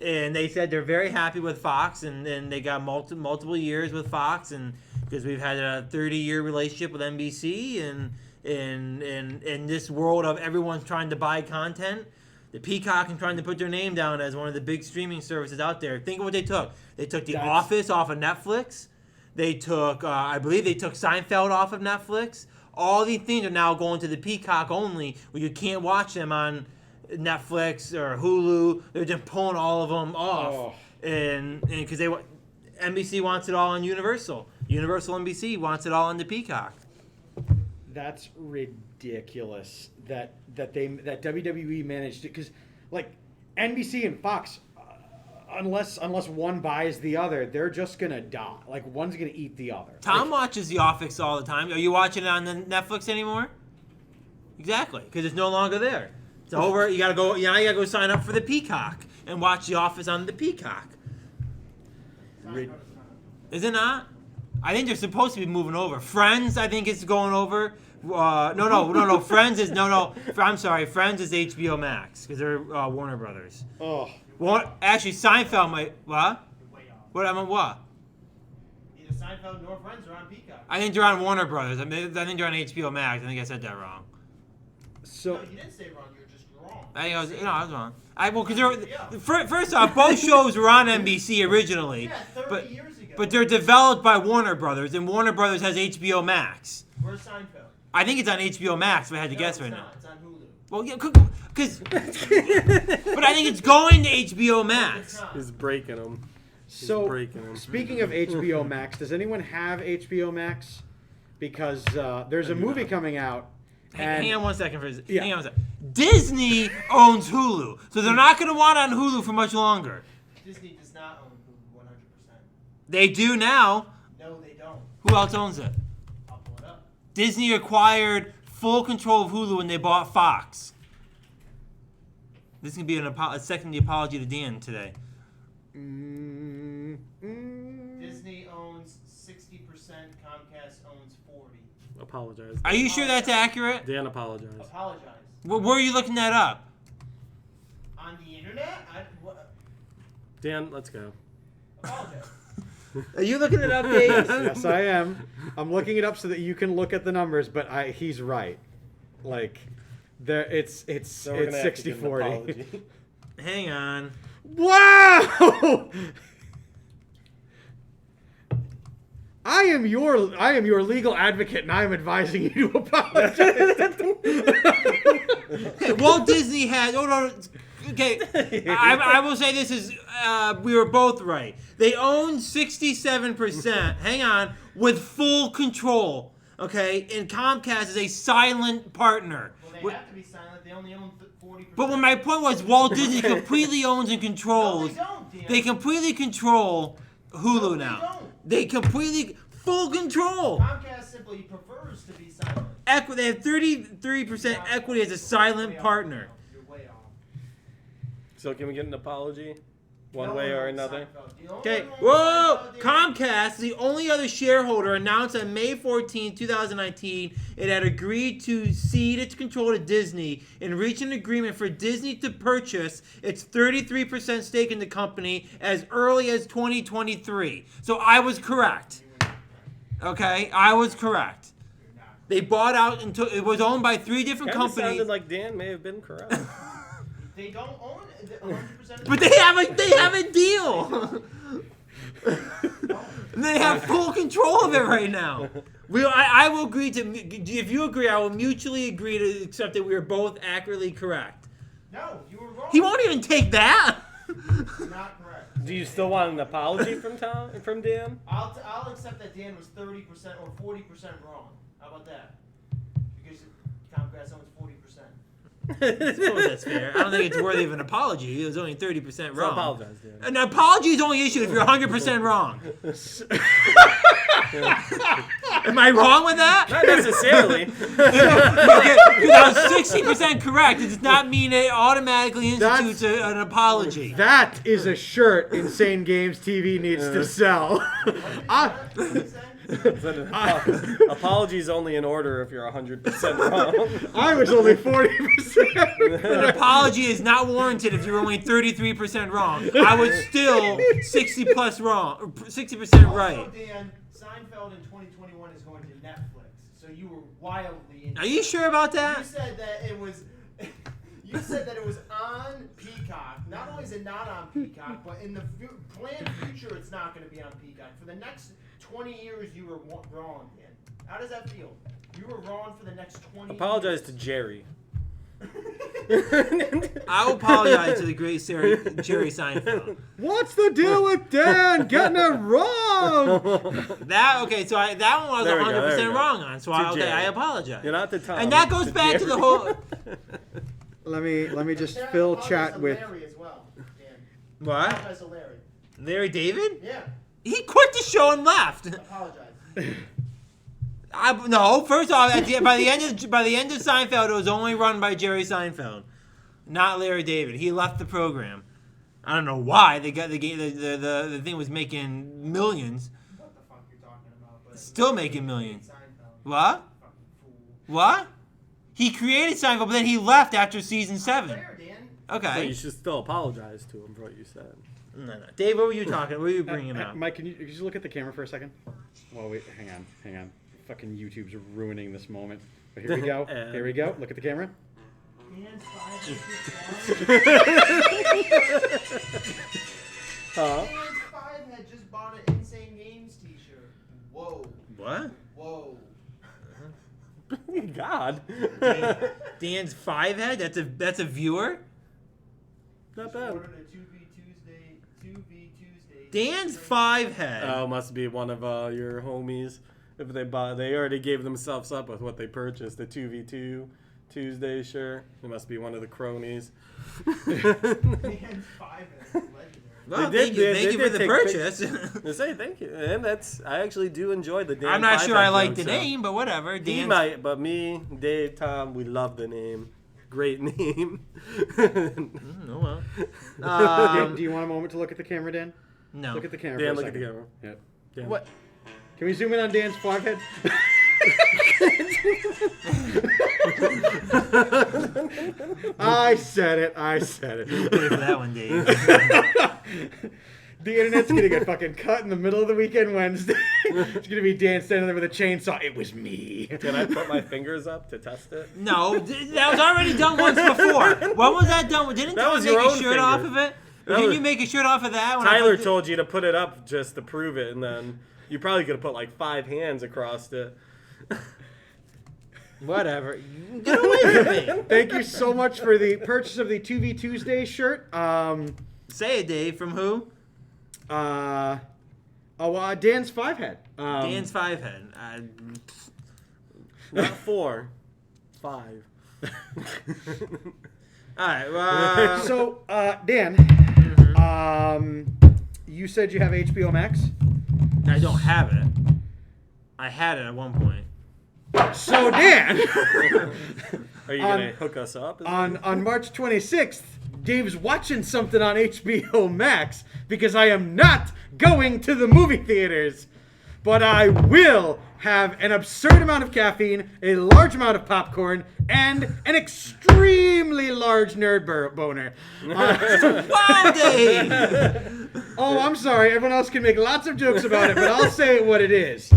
And they said they're very happy with Fox, and they got multiple years with Fox, and because we've had a 30-year relationship with NBC, and in this world of everyone's trying to buy content, the Peacock and trying to put their name down as one of the big streaming services out there. Think of what they took. They took The Office off of Netflix. They took, I believe they took Seinfeld off of Netflix. All these things are now going to the Peacock only, where you can't watch them on Netflix or Hulu. They're just pulling all of them off, and because NBC wants it all on Universal. Universal NBC wants it all on the Peacock. That's ridiculous that WWE managed it, because like NBC and Fox, unless one buys the other, they're just gonna die. Like one's gonna eat the other. Tom watches The Office all the time. Are you watching it on the Netflix anymore? Exactly, because it's no longer there. It's over. You gotta go. Now you gotta go sign up for the Peacock and watch The Office on the Peacock. Is it not? I think they're supposed to be moving over. Friends, I think, is going over. No. Friends is no. I'm sorry. Friends is HBO Max because they're Warner Brothers. Oh, Actually, Seinfeld might. What? Way off. What? I mean, what? Neither Seinfeld nor Friends are on Peacock. I think they're on Warner Brothers. I think they're on HBO Max. I think I said that wrong. so No, you didn't say wrong. You're just wrong. I think I was wrong. Because first off, both shows were on NBC originally, Yeah, 30 years ago. but they're developed by Warner Brothers, and Warner Brothers has HBO Max. Where's Seinfeld? I think it's on HBO Max. If I had to No, guess it's right not. now. It's on Hulu. Well, yeah, because but I think it's going to HBO It's Max. not. He's breaking them. so breaking 'em. speaking of HBO Max, does anyone have HBO Max? Because there's a movie coming out. Hang on one second for this. Yeah. Hang on one second. Disney owns Hulu, so they're not going to want it on Hulu for much longer. Disney does not own Hulu 100%. They do now. No, they don't. Who else owns it? I'll pull it up. Disney acquired full control of Hulu when they bought Fox. This can be a second apology to Dan today. Disney owns 60%. Comcast owns 40. Apologize. Are you sure that's accurate? Dan apologized. Apologize. Where are you looking that up? On the internet? Dan, let's go. Apologize. Are you looking it up, Dave? Yes, I am. I'm looking it up so that you can look at the numbers, but he's right. Like, there, it's So we're gonna have to give an 60-40. apology. Hang on. Wow! I am your legal advocate, and I am advising you to apologize. Hey, Walt Disney had. Oh no. Okay, I will say this is we were both right. They own 67%. Hang on, with full control. Okay, and Comcast is a silent partner. Well, they have to be silent. They only own 40%. But when my point was, Walt Disney completely owns and No, controls. they don't, Dan. They completely control Hulu No, they now. don't. They completely full control. Comcast simply prefers to be silent. They have 33% equity as a silent partner. You're way off. So can we get an apology? One No way one or owns another? Seinfeld. The only Okay, one who whoa! owns Seinfeld is- Comcast, the only other shareholder, announced on May 14, 2019, it had agreed to cede its control to Disney and reach an agreement for Disney to purchase its 33% stake in the company as early as 2023. So I was correct. Okay, I was correct. You're not. They bought out until it was owned by 3 different Kinda companies. sounded like Dan may have been correct. They don't own 100% of But they have a deal. They have full control of it right now. I will agree to. If you agree, I will mutually agree to accept that we are both accurately correct. No, you were wrong. He won't even take that. You're not correct. Do you still want an apology from Dan? I'll accept that Dan was 30% or 40% wrong. How about that? Because Comcast owns 40%. I suppose that's fair. I don't think it's worthy of an apology. It was only 30% So wrong. apologize, Dan. An apology is only issued if you're 100% wrong. Am I wrong with that? Not necessarily. Because I was 60% correct. It does not mean it automatically institutes an apology. That is a shirt Insane Games TV needs to sell. What did you say? Apologies only in order if you're 100% wrong. I was only 40%. An apology is not warranted if you're only 33% wrong. I was still 60% right. Also, Dan, Seinfeld in 2021 is going to Netflix, so you were wildly. Are you sure about You that? said that it was. You said that it was on Peacock. Not only is it not on Peacock, but in the planned future, it's not going to be on Peacock. For the next 20 years, you were wrong, Dan. How does that feel? You were wrong for the next 20 Apologize to Jerry. I will apologize to the great Jerry Seinfeld. What's the deal with Dan getting it wrong? That okay? So that one was There we go, 100% there we go. wrong on. So To Jerry. I apologize. You're not the Tom. And that goes to back to the Jerry. whole. Let me just Dan, fill apologize chat to with. Larry as well, Dan. What? Apologize to Larry. Larry David? Yeah, He quit the show and left. apologize. No, first off, by the end of Seinfeld, it was only run by Jerry Seinfeld, not Larry David. He left the program. I don't know why. The thing was making millions, What the fuck you're talking about? But still making millions. Seinfeld. What? Fucking fool. What? He created Seinfeld, but then he left after season 7. Fair, Dan. So Okay. you should still apologize to him for what you said. No. Dave, what were you talking? What were you bringing up? Mike, could you look at the camera for a second? Well, wait, hang on. Fucking YouTube's ruining this moment. But here we go. And- Here we go. Look at the camera. Dan's Huh? Five had just bought an Insane Games t-shirt. Whoa. What? Whoa. God. Dan's 5-head? That's a viewer? Not bad. Ordered a 2v Tuesday. Dan's 5-head. Oh, must be one of your homies. If they already gave themselves up with what they purchased. The 2v2 Tuesday, sure. It must be one of the cronies. Dan's 5 is legendary. Well, They did- thank you they for the did take purchase. I say thank you, and I actually do enjoy the Dan. I'm not sure I Fivehead like joke, the so. name, but whatever. He Dan. might, but me, Dave, Tom, we love the name. Great name. Oh well. Dan, do you want a moment to look at the camera, Dan? No. Look at the camera. Dan, for a look at the second. camera. Yep. Dan. What? Can we zoom in on Dan's 5-head? I said it. Wait for that one, Dave. The internet's gonna get fucking cut in the middle of the weekend Wednesday. It's gonna be Dan standing there with a chainsaw. It was me. Can I put my fingers up to test it? No, that was already done once before. When was that done? Didn't That Tom was make your a own shirt off finger. of it? That Didn't was- you make a shirt off of that? When I Tyler put told you to put it up just to prove it, and then you probably could have put like 5 hands across it. Whatever. Get away from me. Thank you so much for the purchase of the 2v Tuesday shirt. Say it, Dave. From who? Dan's 5-head. Dan's 5-head. Not 4, 5. All right. Well, So, Dan, you said you have HBO Max. I don't have it. I had it at one point. So, Dan, Are you gonna hook us up? on March 26th, Dave's watching something on HBO Max because I am not going to the movie theaters. But I will have an absurd amount of caffeine, a large amount of popcorn, and an extremely large nerd boner. Wow, Dave! Oh, I'm sorry. Everyone else can make lots of jokes about it, but I'll say what it is.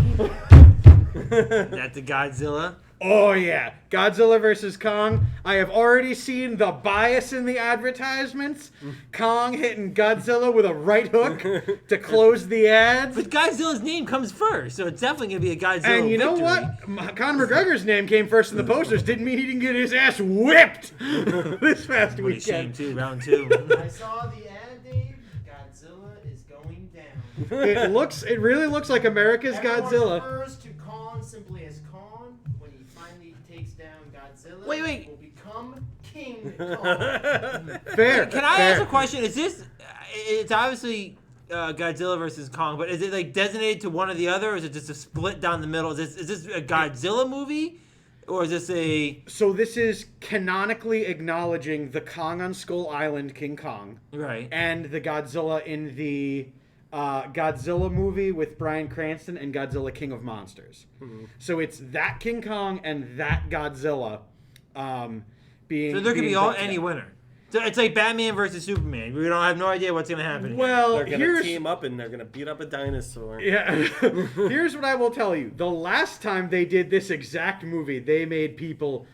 That's the Godzilla. Oh yeah, Godzilla versus Kong. I have already seen the bias in the advertisements. Kong hitting Godzilla with a right hook to close the ads. But Godzilla's name comes first, so it's definitely gonna be a Godzilla. And you know victory. what? Conor McGregor's name came first in the posters. Didn't mean he didn't get his ass whipped this past What a shame weekend. too. Round 2. I saw the ad, Dave. Godzilla is going down. It really looks like America's Everyone Godzilla. refers to Kong simply as Kong. When he finally takes down Godzilla, Wait. he will become King Kong. Fair. Can I fair. ask a question? Is this? It's obviously Godzilla versus Kong, but is it like designated to one or the other, or is it just a split down the middle? Is this a Godzilla movie, or is this a So this is canonically acknowledging the Kong on Skull Island, King Kong, right? and the Godzilla in the Godzilla movie with Bryan Cranston and Godzilla King of Monsters. So it's that King Kong and that Godzilla being. So there could being be brought any together. winner. So it's like Batman versus Superman. We don't have no idea what's gonna happen. here. Well, They're gonna here's team up and they're gonna beat up a dinosaur. Yeah. Here's what I will tell you. The last time they did this exact movie, they made people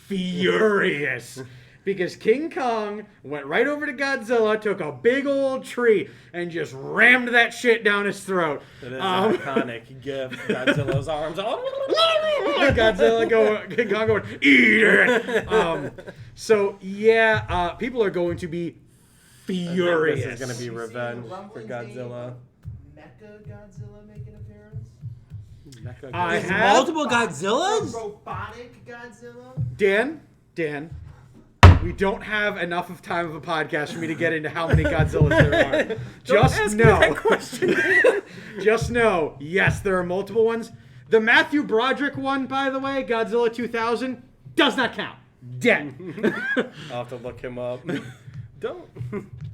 furious. Because King Kong went right over to Godzilla, took a big old tree, and just rammed that shit down his throat. It is an iconic gift. Godzilla's arms. King Kong going, eat it! So, yeah, people are going to be furious. This is gonna be You see revenge for rumblings, Dave, Godzilla. of Mecha Godzilla make an appearance? I There's have- multiple Godzillas. Robotic Godzilla? Dan, we don't have enough of time of a podcast for me to get into how many Godzillas there are. Just know. Just know, yes, there are multiple ones. The Matthew Broderick one, by the way, Godzilla 2000, does not count. Dead. I'll have to look him up. Don't.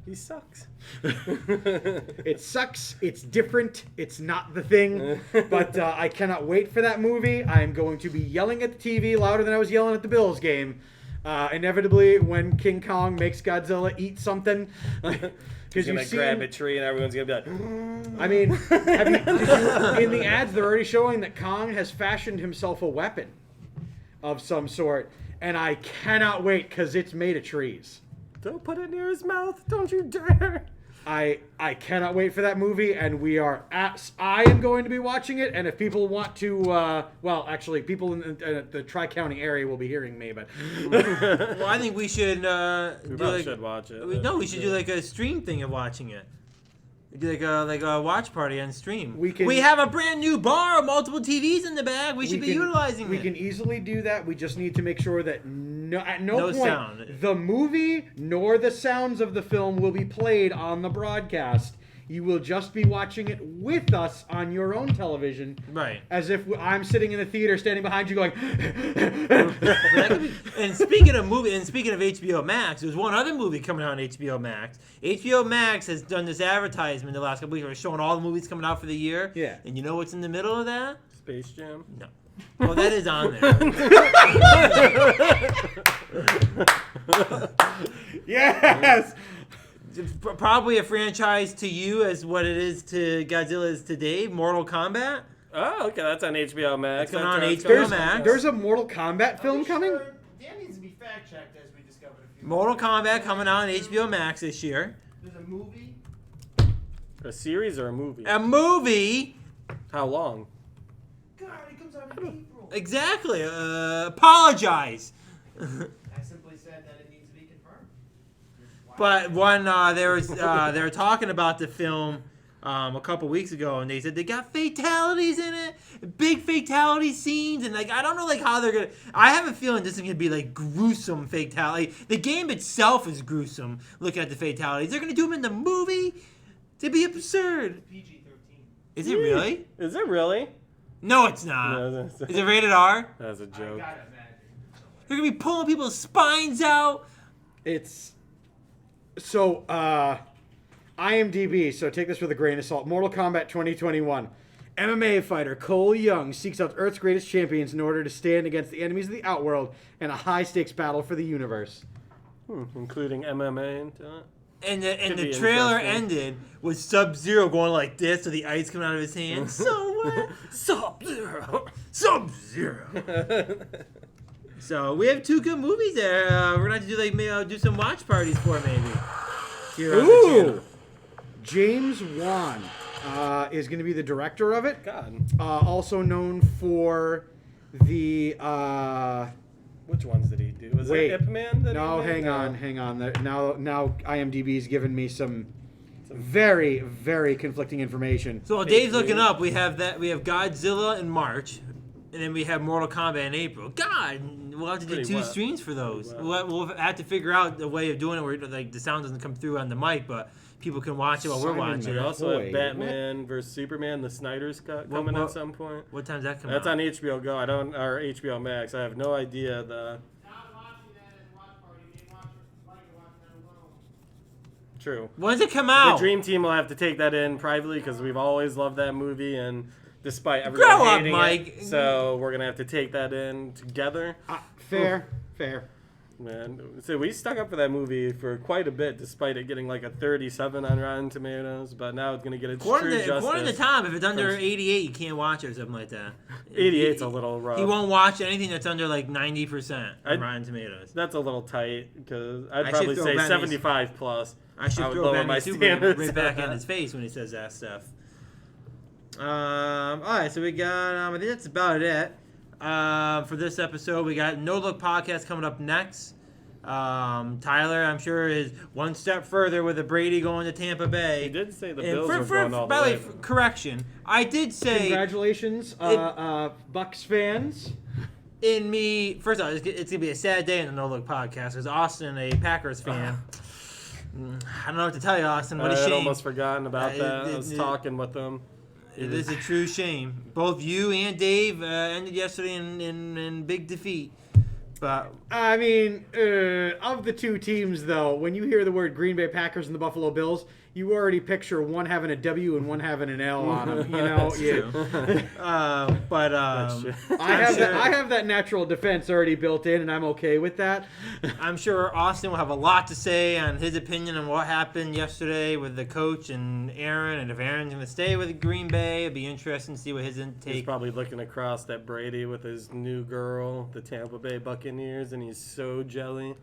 He sucks. It sucks. It's different. It's not the thing. But I cannot wait for that movie. I am going to be yelling at the TV louder than I was yelling at the Bills game. Inevitably, when King Kong makes Godzilla eat something. He's gonna grab a tree and everyone's gonna be like, I mean, in the ads, they're already showing that Kong has fashioned himself a weapon of some sort. And I cannot wait because it's made of trees. don't put it near his mouth. Don't you dare. I cannot wait for that movie, and I am going to be watching it. And if people want to, well, actually, people in the Tri-County area will be hearing me. But Well, I think we should We do probably like should watch it. no, we should do like a stream thing of watching it. Do like a watch party on stream. We have a brand new bar, multiple TVs in the back. We should be utilizing We it. can easily do that. We just need to make sure that at no No point sound. the movie nor the sounds of the film will be played on the broadcast. You will just be watching it with us on your own television, Right. as if I'm sitting in the theater, standing behind you, going. And speaking of HBO Max, there's one other movie coming out on HBO Max. HBO Max has done this advertisement the last couple weeks. We're showing all the movies coming out for the year. Yeah. And you know what's in the middle of that? Space Jam. No. Well, that is on there. Yes. Probably a franchise to you as what it is to Godzilla is to Dave. Mortal Kombat. Oh, okay, that's on HBO Max. It's on That's HBO on Max. There's a Mortal Kombat Are film we coming. sure? Dan needs to be fact checked as we discovered a few. Mortal Kombat coming out on HBO Max this year. There's a movie. A series or a movie? A movie. How long? God, it comes out in April. Exactly. Apologize. I simply said that it needs to be confirmed. Wow. But one, they were talking about the film a couple weeks ago, and they said they got fatalities in it, big fatality scenes, and like I don't know like how they're gonna. I have a feeling this is gonna be like gruesome fatality. The game itself is gruesome. Looking at the fatalities, they're gonna do them in the movie. To be absurd. PG-13. Is it really? Is it really? No, it's not. No, Is it rated R? That's a I joke. gotta imagine. They're gonna be pulling people's spines out. It's so IMDb. So take this with a grain of salt. Mortal Kombat 2021. MMA fighter Cole Young seeks out Earth's greatest champions in order to stand against the enemies of the Outworld in a high-stakes battle for the universe. Including MMA into it. And Could the be trailer interesting. ended with Sub-Zero going like this, with the ice coming out of his hand. So what? Sub-Zero. Sub-Zero. So we have 2 good movies there. We're gonna have to do do some watch parties for maybe. Here on the Ooh! channel. James Wan is going to be the director of it. God. Also known for the... Which ones did he do? Was Wait. it Ip Man? That No, he made? hang on. Now IMDb's given me some very, very conflicting information. So while Dave's looking up, we have Godzilla in March, and then we have Mortal Kombat in April. God, we'll have to do Pretty 2 wet. streams for those. Pretty We'll have to figure out the way of doing it where like the sound doesn't come through on the mic, but people can watch it while we're Simon watching. We it. also Boy, have Batman versus Superman, the Snyder's cut coming what- at some point. What time's that come That's out? on HBO Go. Or HBO Max. I have no idea. Not watching that as a watch party. They watch that alone. True. When's it come The out? Dream Team will have to take that in privately because we've always loved that movie, and despite everyone Grow up, hating Mike. it, so we're gonna have to take that in together. Fair. Man, so we stuck up for that movie for quite a bit, despite it getting like a 37 on Rotten Tomatoes. But now it's gonna get its true According to justice. Tom, if it's under 88, you can't watch it or something like that. 88's a little rough. He won't watch anything that's under like 90% on I'd- Rotten Tomatoes. That's a little tight because I'd I should probably throw say Benny's- 75 plus. I should would throw lower Benny my Super standards. right back in his face when he says that stuff. All right, so we got. I think that's about it for this episode. We got No Look Podcast coming up next. Tyler, I'm sure, is one step further with the Brady going to Tampa Bay. He did say the And Bills were going all the by the way. way, correction. I did say Congratulations, Bucks fans. in me. First off, it's gonna be a sad day in the No Look Podcast because Austin, a Packers fan. I don't know what to tell you, Austin. What a I had shame. almost forgotten about that. I was it- talking with them. It is a true shame. Both you and Dave ended yesterday in big defeat. But I mean, of the 2 teams, though, when you hear the word Green Bay Packers and the Buffalo Bills, you already picture one having a W and one having an L on them. You know, That's you- true. I have that natural defense already built in, and I'm okay with that. I'm sure Austin will have a lot to say on his opinion on what happened yesterday with the coach and Aaron, and if Aaron's going to stay with Green Bay. It'd be interesting to see what his He's intake. probably looking across at Brady with his new girl, the Tampa Bay Buccaneers, and he's so jelly.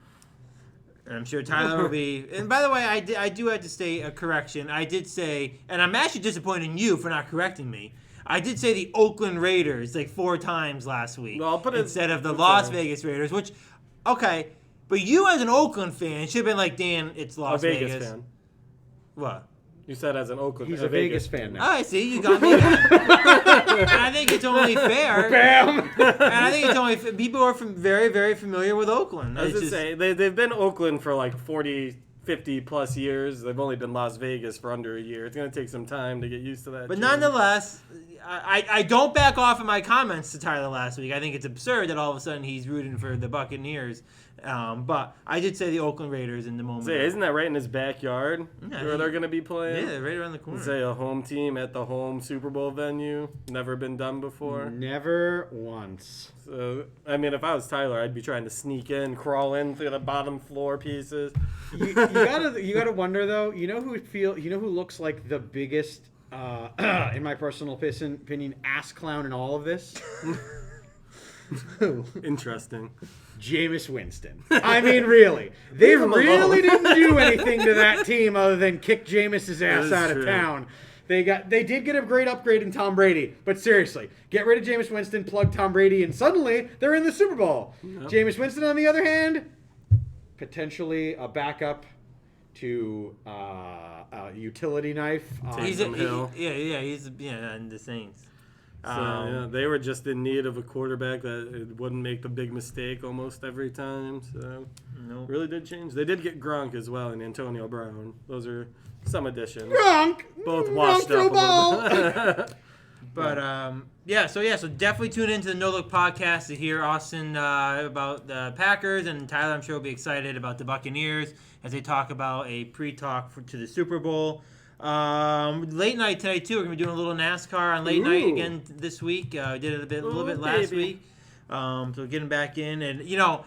And I'm sure Tyler will be. And by the way, I do have to say a correction. I did say, and I'm actually disappointed in you for not correcting me. I did say the Oakland Raiders like 4 times last week Well, I'll put it- instead of the okay. Las Vegas Raiders, which, okay, but you as an Oakland fan should have been like, Dan, it's A Las Vegas Vegas. fan. What? You said as an Oakland He's a Vegas fan Oh, now. I see. You got me. And I think it's only fair. Bam! And I think it's only people are very, very familiar with Oakland. I was It's just just- say they've been Oakland for like 40, 50 plus years. They've only been Las Vegas for under a year. It's gonna take some time to get used to that. But change. nonetheless, I don't back off in my comments to Tyler last week. I think it's absurd that all of a sudden he's rooting for the Buccaneers. But I did say the Oakland Raiders in the moment. Say, isn't that right in his backyard Yeah, where they're gonna be yeah, playing? they're right around the corner. Say a home team at the home Super Bowl venue. Never been done before. Never once. So I mean, if I was Tyler, I'd be trying to sneak in, crawl in through the bottom floor pieces. You gotta wonder though. You know who looks like the biggest, in my personal opinion, ass clown in all of this? Who? Interesting. Jameis Winston. I mean, really, they him really alone. didn't do anything to that team other than kick Jameis's ass is out of true. town. They did get a great upgrade in Tom Brady, but seriously, get rid of Jameis Winston, plug Tom Brady, and suddenly they're in the Super Bowl. Yep. Jameis Winston, on the other hand, potentially a backup to a utility knife. He's Taysom Hill. he's in the Saints. So yeah, they were just in need of a quarterback that it wouldn't make the big mistake almost every time. So Nope. really did change. They did get Gronk as well and Antonio Brown. Those are some additions. Gronk! Both Gronk washed threw up a little bit. But so definitely tune into the No Look podcast to hear Austin about the Packers, and Tyler, I'm sure, will be excited about the Buccaneers as they talk about a pre-talk to the Super Bowl. Late night tonight too. We're gonna be doing a little NASCAR on late night Ooh. again this week. We did it a little bit Ooh, last baby. week. So getting back in, and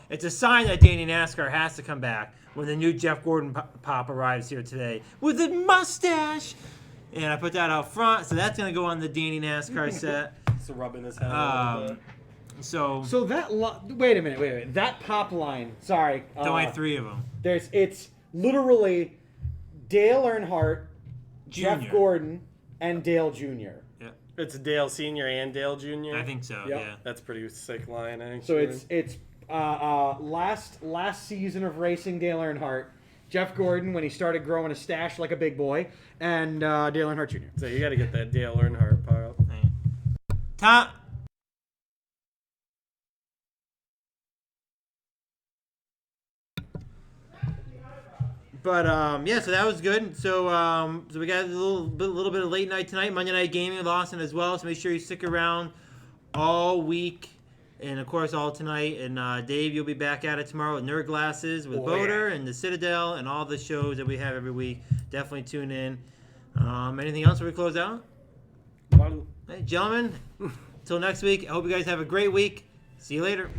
it's a sign that Danny NASCAR has to come back when the new Jeff Gordon pop arrives here today with a mustache. And I put that out front, so that's gonna go on the Danny NASCAR set. Just rubbing his head a little bit. So that wait a minute. That pop line. Sorry. there's only 3 of them. It's literally Dale Earnhardt, Jeff Junior. Gordon, and Dale Jr. It's Dale Sr. and Dale Jr. I think so. Yep. Yeah. That's pretty sick line, actually. So it's last season of racing Dale Earnhardt, Jeff Gordon when he started growing a stash like a big boy, and Dale Earnhardt Jr. So you got to get that Dale Earnhardt pile. Tom. But so that was good. So so we got a little bit of late night tonight, Monday Night Gaming with Austin as well. So make sure you stick around all week, and of course all tonight. And Dave, you'll be back at it tomorrow with Nerd Glasses with Boater and the Citadel and all the shows that we have every week. Definitely tune in. Anything else before we close out? Hey, gentlemen, until next week. I hope you guys have a great week. See you later.